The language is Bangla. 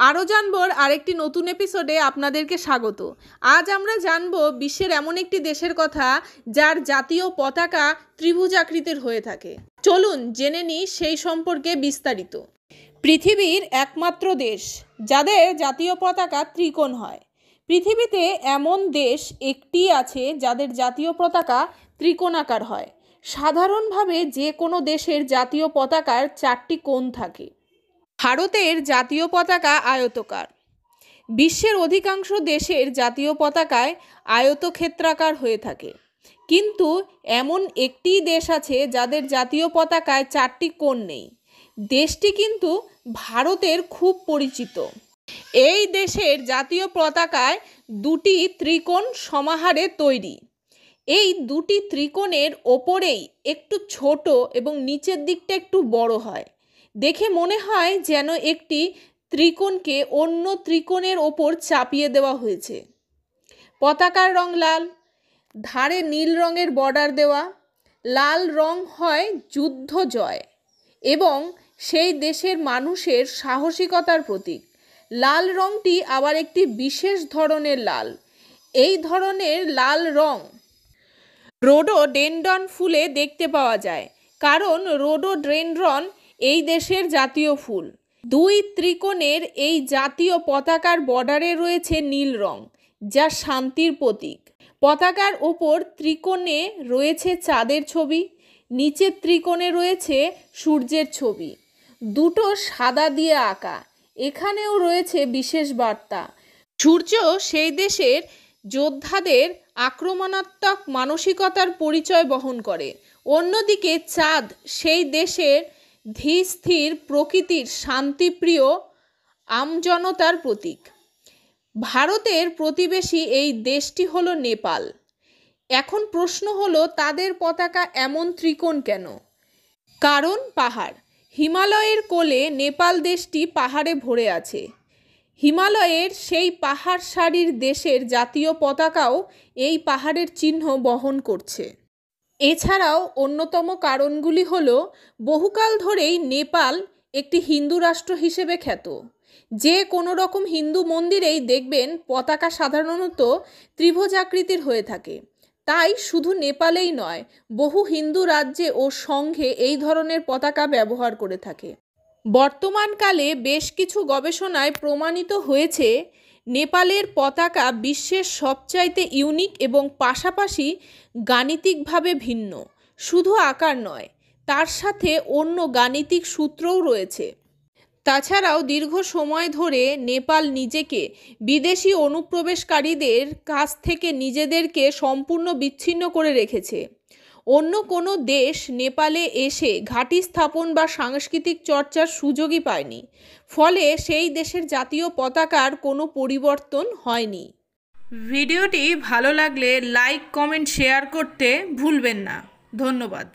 আরও জানবো আরেকটি নতুন এপিসোডে আপনাদেরকে স্বাগত। আজ আমরা জানবো বিশ্বের এমন একটি দেশের কথা যার জাতীয় পতাকা ত্রিভুজাকৃতির হয়ে থাকে। চলুন জেনে নিই সেই সম্পর্কে বিস্তারিত। পৃথিবীর একমাত্র দেশ যাদের জাতীয় পতাকা ত্রিকোণ হয়। পৃথিবীতে এমন দেশ একটি আছে যাদের জাতীয় পতাকা ত্রিকোণাকার হয়। সাধারণভাবে যে কোনো দেশের জাতীয় পতাকার 4টি কোণ থাকে। ভারতের জাতীয় পতাকা আয়তকার। বিশ্বের অধিকাংশ দেশের জাতীয় পতাকায় আয়তক্ষেত্রাকার হয়ে থাকে, কিন্তু এমন একটি দেশ আছে যাদের জাতীয় পতাকায় 4টি কোণ নেই। দেশটি কিন্তু ভারতের খুব পরিচিত। এই দেশের জাতীয় পতাকায় 2টি ত্রিকোণ সমাহারে তৈরি। এই 2টি ত্রিকোণের ওপরেই একটু ছোট এবং নিচের দিকটা একটু বড় হয়। দেখে মনে হয় যেন একটি ত্রিকোণকে অন্য ত্রিকোণের ওপর চাপিয়ে দেওয়া হয়েছে। পতাকার রং লাল, ধারে নীল রঙের বর্ডার দেওয়া। লাল রং হয় যুদ্ধ জয় এবং সেই দেশের মানুষের সাহসিকতার প্রতীক। লাল রংটি আবার একটি বিশেষ ধরনের লাল। এই ধরনের লাল রং রোডোডেনড্রন ফুলে দেখতে পাওয়া যায়, কারণ রোডোডেনড্রন এই দেশের জাতীয় ফুল। 2 ত্রিকোণের এই জাতীয় পতাকার বর্ডারে রয়েছে নীল রং, যা শান্তির প্রতীক। পতাকার ওপর ত্রিকোণে রয়েছে চাঁদের ছবি, নিচের ত্রিকোণে রয়েছে সূর্যের ছবি, দুটো সাদা দিয়ে আঁকা। এখানেও রয়েছে বিশেষ বার্তা। সূর্য সেই দেশের যোদ্ধাদের আক্রমণাত্মক মানসিকতার পরিচয় বহন করে। অন্যদিকে চাঁদ সেই দেশের ধীর স্থির প্রকৃতির শান্তিপ্রিয় আমজনতার প্রতীক। ভারতের প্রতিবেশী এই দেশটি হলো নেপাল। এখন প্রশ্ন হলো, তাদের পতাকা এমন ত্রিকোণ কেন? কারণ পাহাড়। হিমালয়ের কোলে নেপাল দেশটি পাহাড়ে ভরে আছে। হিমালয়ের সেই পাহাড় সারির দেশের জাতীয় পতাকাও এই পাহাড়ের চিহ্ন বহন করছে। এছাড়াও অন্যতম কারণগুলি হলো, বহুকাল ধরেই নেপাল একটি হিন্দু রাষ্ট্র হিসেবে খ্যাত। যে কোনো রকম হিন্দু মন্দিরেই দেখবেন পতাকা সাধারণত ত্রিভুজাকৃতির হয়ে থাকে। তাই শুধু নেপালেই নয়, বহু হিন্দু রাজ্যে ও সংঘে এই ধরনের পতাকা ব্যবহার করে থাকে। বর্তমানকালে বেশ কিছু গবেষণায় প্রমাণিত হয়েছে নেপালের পতাকা বিশ্বের সবচাইতে ইউনিক এবং পাশাপাশি গাণিতিকভাবে ভিন্ন। শুধু আকার নয়, তার সাথে অন্য গাণিতিক সূত্রও রয়েছে। তাছাড়াও দীর্ঘ সময় ধরে নেপাল নিজেকে বিদেশি অনুপ্রবেশকারীদের কাছ থেকে নিজেদেরকে সম্পূর্ণ বিচ্ছিন্ন করে রেখেছে। অন্য কোনো দেশ নেপালে এসে ঘাঁটি স্থাপন বা সাংস্কৃতিক চর্চার সুযোগই পায়নি। ফলে সেই দেশের জাতীয় পতাকার কোনো পরিবর্তন হয়নি। ভিডিওটি ভালো লাগলে লাইক, কমেন্ট, শেয়ার করতে ভুলবেন না। ধন্যবাদ।